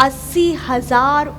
80,000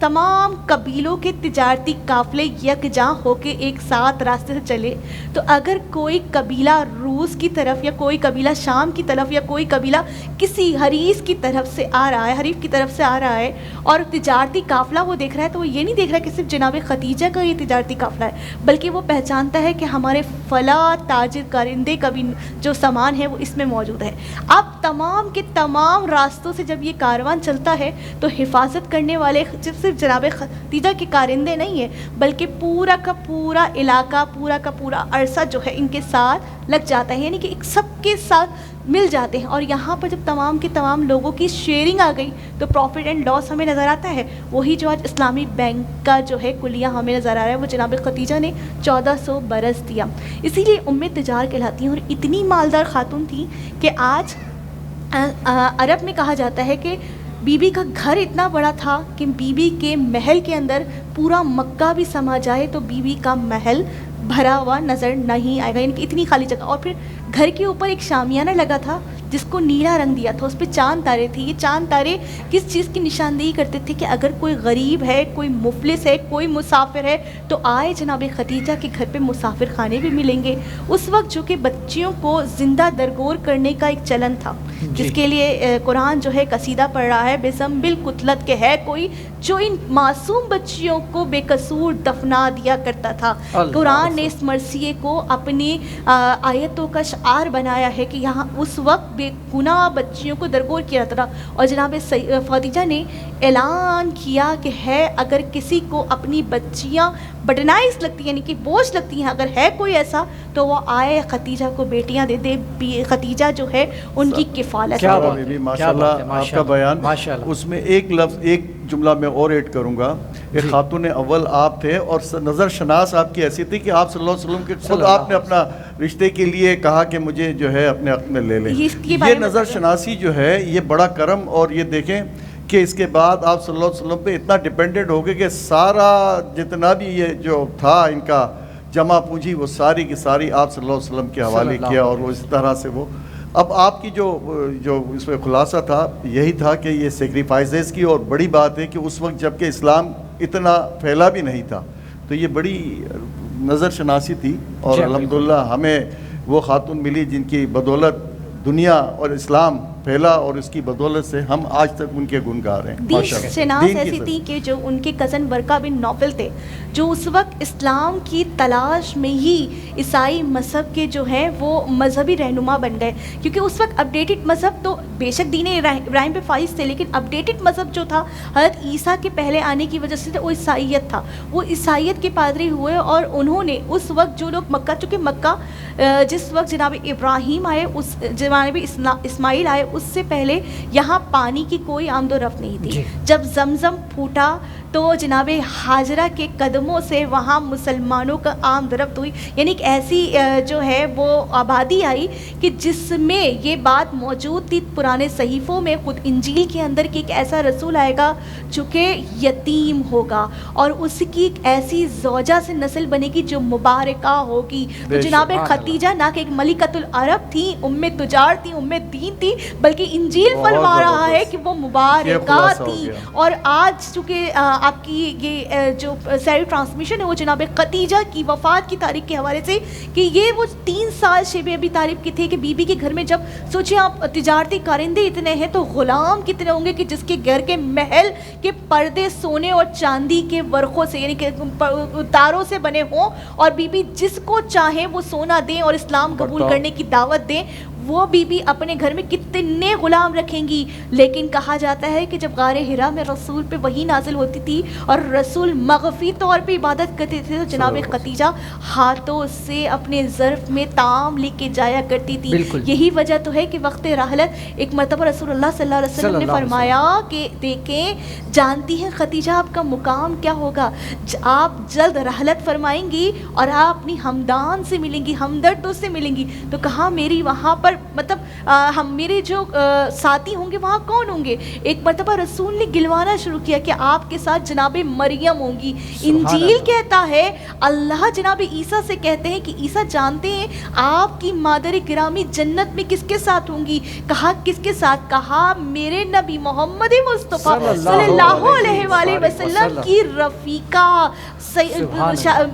تمام قبیلوں کے تجارتی قافلے یکجاں ہو کے ایک ساتھ راستے سے چلے، تو اگر کوئی قبیلہ روس کی طرف یا کوئی قبیلہ شام کی طرف یا کوئی قبیلہ کسی حریص کی طرف سے آ رہا ہے، حریف کی طرف سے آ رہا ہے اور تجارتی قافلہ وہ دیکھ رہا ہے، تو وہ یہ نہیں دیکھ رہا کہ صرف جناب خدیجہ کا یہ تجارتی قافلہ ہے، بلکہ وہ پہچانتا ہے کہ ہمارے فلاں تاجر کارندے کا بھی جو سامان ہے وہ اس میں موجود ہے۔ اب تمام کے تمام راستوں سے جب یہ کاروان چلتا ہے تو حفاظت کرنے والے صرف جناب خدیجہ کے کارندے نہیں ہیں، بلکہ پورا کا پورا علاقہ، پورا کا پورا عرصہ جو ہے ان کے ساتھ لگ جاتا ہے، یعنی کہ ایک سب کے ساتھ مل جاتے ہیں۔ اور یہاں پر جب تمام کے تمام لوگوں کی شیئرنگ آ گئی تو پروفٹ اینڈ لاس ہمیں نظر آتا ہے، وہی جو آج اسلامی بینک کا جو ہے کلیہ ہمیں نظر آ رہا ہے، وہ جناب خدیجہ نے 1400 برس دیا، اسی لیے ام تجار کہلاتی ہیں۔ اور اتنی مالدار خاتون تھی کہ آج عرب میں کہا جاتا ہے کہ بی بی کا گھر اتنا بڑا تھا کہ بی بی کے محل کے اندر پورا مکہ بھی سما جائے تو بی بی کا محل بھرا ہوا نظر نہیں آئے گا، یعنی کہ اتنی خالی جگہ۔ اور پھر گھر کے اوپر ایک شامیانہ لگا تھا جس کو نیلا رنگ دیا تھا، اس پہ چاند تارے تھے۔ یہ چاند تارے کس چیز کی نشاندہی کرتے تھے کہ اگر کوئی غریب ہے، کوئی مفلس ہے، کوئی مسافر ہے تو آئے جناب خدیجہ کے گھر پہ مسافر خانے بھی ملیں گے۔ اس وقت جو کہ بچیوں کو زندہ درگور کرنے کا ایک چلن تھا، جس کے لیے قرآن جو ہے قصیدہ پڑھ رہا ہے، بزم بالقتلت کے ہے کوئی جو ان معصوم بچیوں کو بے قصور دفنا دیا کرتا تھا۔ قرآن نے اس مرثیے کو اپنی آیتوں کا شعار بنایا ہے کہ یہاں اس وقت بے گناہ بچیوں کو درگور کیا جاتا تھا۔ اور جناب خدیجہ نے اعلان کیا کہ ہے اگر کسی کو اپنی بچیاں بڈنائز لگتی ہیں، یعنی کہ بوجھ لگتی ہیں، اگر ہے کوئی ایسا تو وہ آئے خدیجہ کو بیٹیاں دے دے، خدیجہ جو ہے ان کی کفالت۔ ماشاءاللہ آپ کا بیان، اس میں ایک لفظ ایک جملہ میں اور ایڈ کروں گا۔ ایک خاتون اول آپ تھے اور نظر شناس آپ کی ایسی تھی کہ آپ صلی اللہ علیہ وسلم کے خود آپ نے اپنا رشتے کے لیے کہا کہ مجھے جو ہے اپنے حق میں لے لیں۔ یہ نظر شناسی جو ہے یہ بڑا کرم، اور یہ دیکھیں کہ اس کے بعد آپ صلی اللہ علیہ وسلم پہ اتنا ڈیپینڈنٹ ہو گئے کہ سارا جتنا بھی یہ جو تھا ان کا جمع پونجی وہ ساری کی ساری آپ صلی اللہ علیہ وسلم کے حوالے کیا، اور وہ اس طرح سے وہ اب آپ کی جو اس میں خلاصہ تھا یہی تھا کہ یہ سیکریفائسز کی، اور بڑی بات ہے کہ اس وقت جب کہ اسلام اتنا پھیلا بھی نہیں تھا تو یہ بڑی نظر شناسی تھی، اور الحمدللہ ہمیں وہ خاتون ملی جن کی بدولت دنیا اور اسلام پھیلا، اور اس کی بدولت سے ہم آج تک ان کے گنگار ہیں۔ دین شناس ایسی تھی کہ جو ان کے کزن ورقہ بن نوفل تھے، جو اس وقت اسلام کی تلاش میں ہی عیسائی مذہب کے جو ہیں وہ مذہبی رہنما بن گئے، کیونکہ اس وقت اپڈیٹڈ مذہب تو بے شک دین ابراہیم پہ فائز تھے، لیکن اپڈیٹڈ مذہب جو تھا حضرت عیسیٰ کے پہلے آنے کی وجہ سے وہ عیسائیت تھا۔ وہ عیسائیت کے پادری ہوئے، اور انہوں نے اس وقت جو لوگ مکہ، چونکہ مکہ جس وقت جناب ابراہیم آئے، اس جناب اسماعیل آئے، اس سے پہلے یہاں پانی کی کوئی آمد و رفت نہیں تھی۔ جب زمزم پھوٹا تو جناب حاجرہ کے قدموں سے وہاں مسلمانوں کا آمد و رفت ہوئی، یعنی ایک ایسی جو ہے وہ آبادی آئی کہ جس میں یہ بات موجود تھی پرانے صحیفوں میں، خود انجیل کے اندر کہ ایک ایسا رسول آئے گا جو کہ یتیم ہوگا اور اس کی ایک ایسی زوجہ سے نسل بنے گی جو مبارکہ ہوگی۔ تو جناب خدیجہ نہ کہ ایک ملکۃ العرب تھی، ام تجار تھی، ام دین تھی، بلکہ انجیل فرما رہا ہے کہ وہ مبارکہ تھی۔ اور آج چونکہ آپ کی یہ جو سیری ٹرانسمیشن ہے وہ جناب خدیجہ کی وفات کی تاریخ کے حوالے سے، کہ یہ وہ 3 سال شب ابی طالب کی تھے کہ بی بی کے گھر میں جب سوچیں آپ تجارتی کارندے اتنے ہیں تو غلام کتنے ہوں گے کہ جس کے گھر کے محل کے پردے سونے اور چاندی کے ورقوں سے یعنی کہ تاروں سے بنے ہوں، اور بی بی جس کو چاہیں وہ سونا دیں اور اسلام قبول کرنے کی دعوت دیں، وہ بی بی اپنے گھر میں کتنے غلام رکھیں گی۔ لیکن کہا جاتا ہے کہ جب غار حرا میں رسول پہ وحی نازل ہوتی تھی اور رسول مغفی طور پہ عبادت کرتے تھے تو جناب خدیجہ ہاتھوں سے اپنے ظرف میں طعام لے کے جایا کرتی تھی۔ یہی وجہ تو ہے کہ وقت رحلت ایک مرتبہ رسول اللہ صلی اللہ علیہ وسلم نے فرمایا کہ دیکھیں جانتی ہیں خدیجہ آپ کا مقام کیا ہوگا، آپ جلد رحلت فرمائیں گی اور آپ اپنی ہمدان سے ملیں گی، ہمدردوں سے ملیں گی۔ تو کہا میری وہاں پر پر مطلب ہم میرے جو ساتھی ہوں گے وہاں کون ہوں گے. ایک مرتبہ رسول نے گلوانا شروع کیا کہ آپ کے ساتھ جناب مریم ہوں گی. انجیل کہتا ہے اللہ جناب عیسیٰ سے کہتے ہیں کہ عیسیٰ جانتے ہیں آپ کی مادر گرامی جنت میں کس کے ساتھ ہوں گی. کہا کس کے ساتھ؟ کہا میرے نبی محمد مصطفیٰ صلی اللہ علیہ وآلہ وسلم کی رفیقہ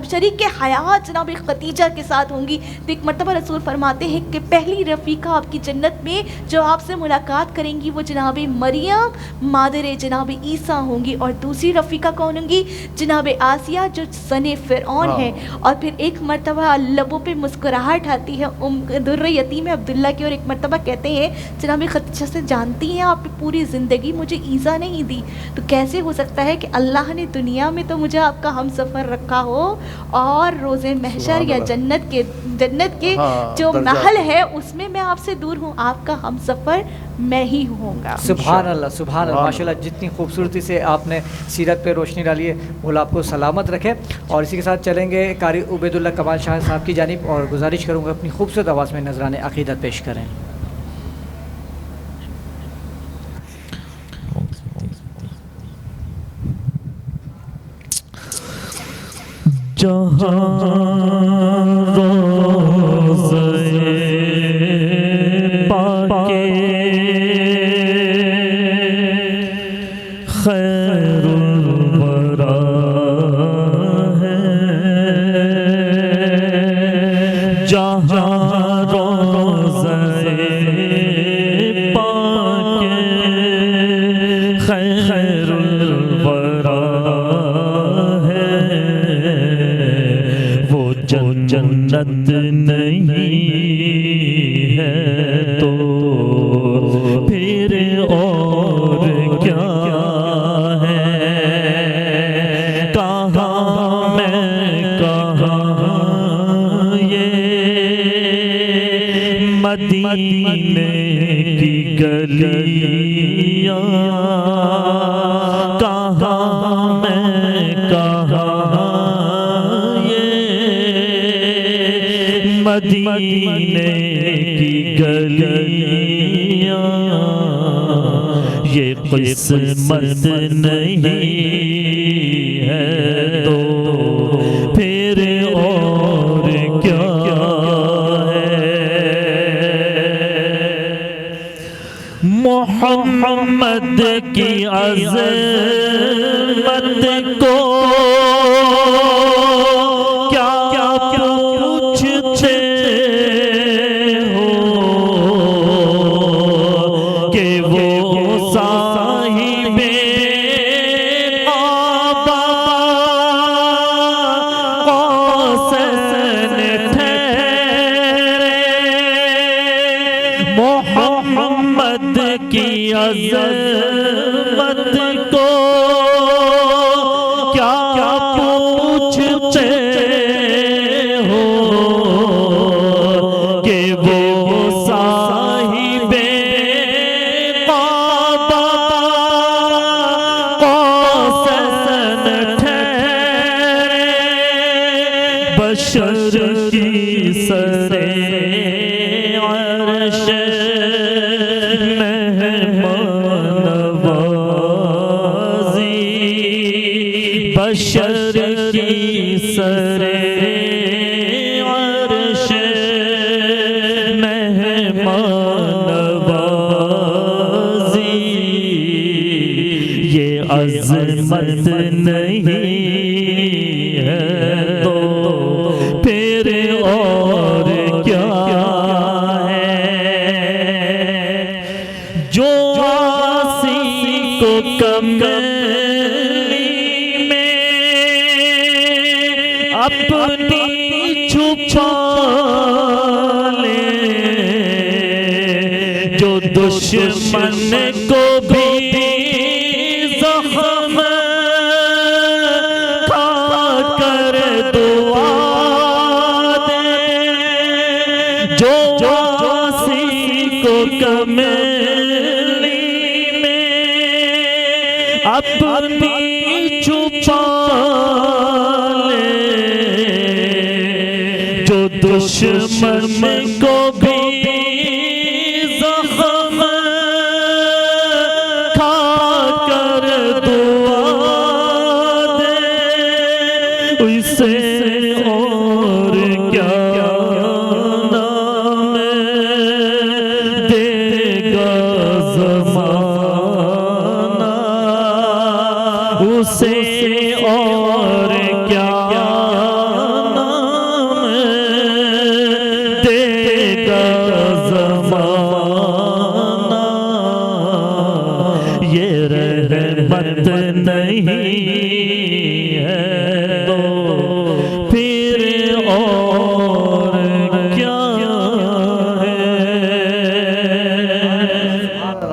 شریک حیات جناب خدیجہ کے ساتھ ہوں گی. تو ایک مرتبہ رسول فرماتے ہیں کہ پہلی رفیقہ آپ کی جنت میں جو آپ سے ملاقات کریں گی وہ جناب مریم مادر جناب عیسیٰ ہوں گی. اور دوسری رفیقہ کون ہوں گی؟ جناب آسیہ جو سن فرعون ہے. اور پھر ایک مرتبہ لبوں پہ مسکراہٹ آتی ہے در یتیم عبداللہ کی, اور ایک مرتبہ کہتے ہیں جناب خدیجہ سے جانتی ہیں آپ نے پوری زندگی مجھے ایزا نہیں دی, تو کیسے ہو سکتا ہے کہ اللہ نے دنیا میں تو مجھے آپ کا ہم سفر رکھا ہو اور روز محشر یا جنت کے جو محل ہے اس میں میں آپ سے دور ہوں, آپ کا ہم سفر میں ہی ہوں گا. سبحان اللہ سبحان اللہ, ماشاء اللہ جتنی خوبصورتی سے آپ نے سیرت پہ روشنی ڈالی ہے مولا آپ کو سلامت رکھے. اور اسی کے ساتھ چلیں گے قاری عبید اللہ کمال شاہ صاحب کی جانب, اور گزارش کروں گا اپنی خوبصورت آواز میں نذران عقیدت پیش کریں. جہاں روضہ پاک خیر الورا ہے, جہاں روضہ پاک خیر الورا جنت نہیں ہے تو پھر اور کیا ہے. کہاں میں کہاں یہ مدینے کی گلیاں, کہاں میں کہاں مدینے کی گلیاں, یہ قسمت نہیں ہے تو پھر اور کیا ہے. محمد کی عظمت کو کی عظمت کو کیا پوچھتے ہو کہ وہ صاحب قبا قوسین ٹھہرے, بشر کی سرے عرش بشر کی سرے عرش مہمان نوازی, یہ عظمت نہیں ہے تو پھر اور کیا ہے. جو آسی کو کملی اپنی چھپا لے, جو دشمن کو بھی زخم کھا کر دعا دے, جو آسی کو کملی میں اپنی چھپا دشمن کو بھی اسے اور کیا نام دے گا زمانہ، اسے اور کیا نام دے گا زمانہ، یہ رحمت نہیں ہے تو پھر اور کیا ہے؟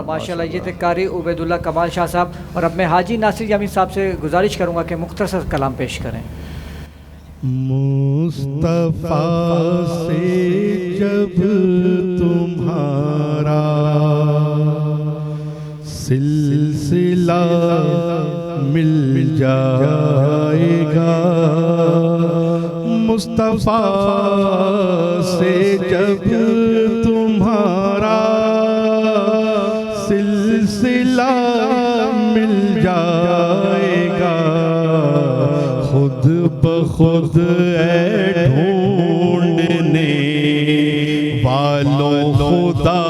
ماشاءاللہ یہ تھے قاری عبید اللہ کمال شاہ صاحب، اور اب میں حاجی ناصر یامین صاحب سے گزارش کروں گا کہ مختصر کلام پیش کریں۔ مصطفیٰ سے جب تمہارا سلسلہ مل جائے گا، مصطفیٰ سے جب تمہارا سلسلہ مل جائے گا، خود بخود اے ڈھونڈنے والوں خدا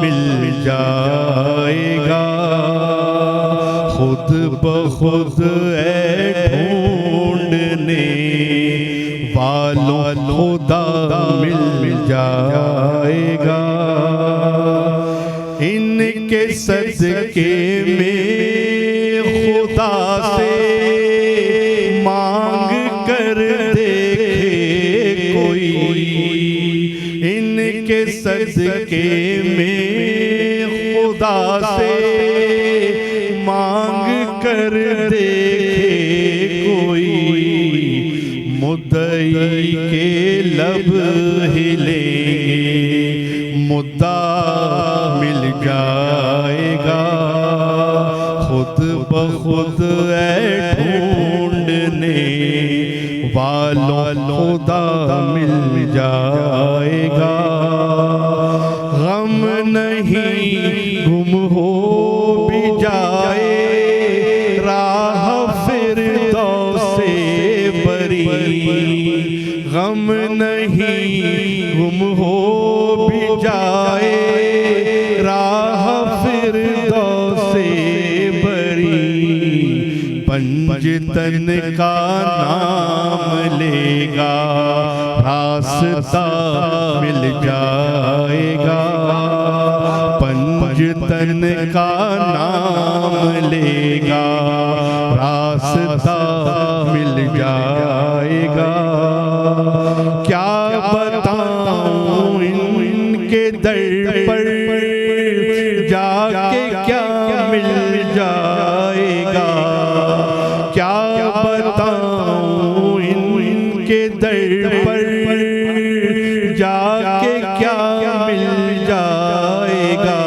مل جائے گا، خود بخود اے ڈھونڈنے والوں خدا مل جائے گا، ان کے صدقے میں خدا سے مانگ کر دیکھے کوئی، ان کے صدقے میں خدا سے مانگ کر دیکھے کوئی، مدعی کے لب ہلیں گے مدعا مل جائے گا، خود بخود اے ڈھونڈنے والوں خدا مل جائے گا، غم نہیں گم ہو بھی جائے راہ فردوس سے بری، غم نہیں گم ہو بھی جائے راہ فردوس سے بری، پنجتن کا نام لے گا راستہ مل جائے گا، پنجتن کا نام لے گا راستہ مل جائے گا، کیا بتاؤں ان کے در پر جا کے کیا مل جائے گا، کیا بتاؤں ان کے در پر جا کے کیا مل جائے گا،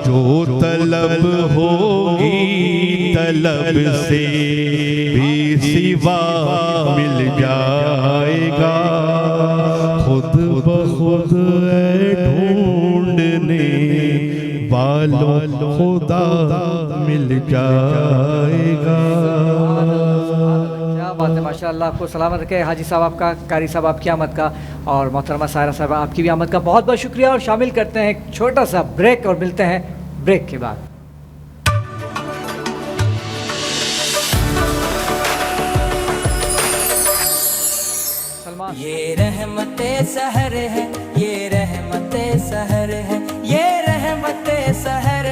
جو طلب ہوگی طلب سے بھی سوا مل جائے گا، خود بخود اے ڈھونڈنے والوں خدا مل جائے گا۔ کیا بات ہے، ماشاءاللہ، آپ کو سلامت رکھے حاجی صاحب آپ کا، قاری صاحب آپ کی آمد کا، اور محترمہ سائرہ صاحب آپ کی بھی آمد کا بہت بہت شکریہ، اور شامل کرتے ہیں ایک چھوٹا سا بریک اور ملتے ہیں بریک کے بعد۔ یہ رحمت سحر ہے، یہ رحمت سحر ہے، یہ رحمت سحر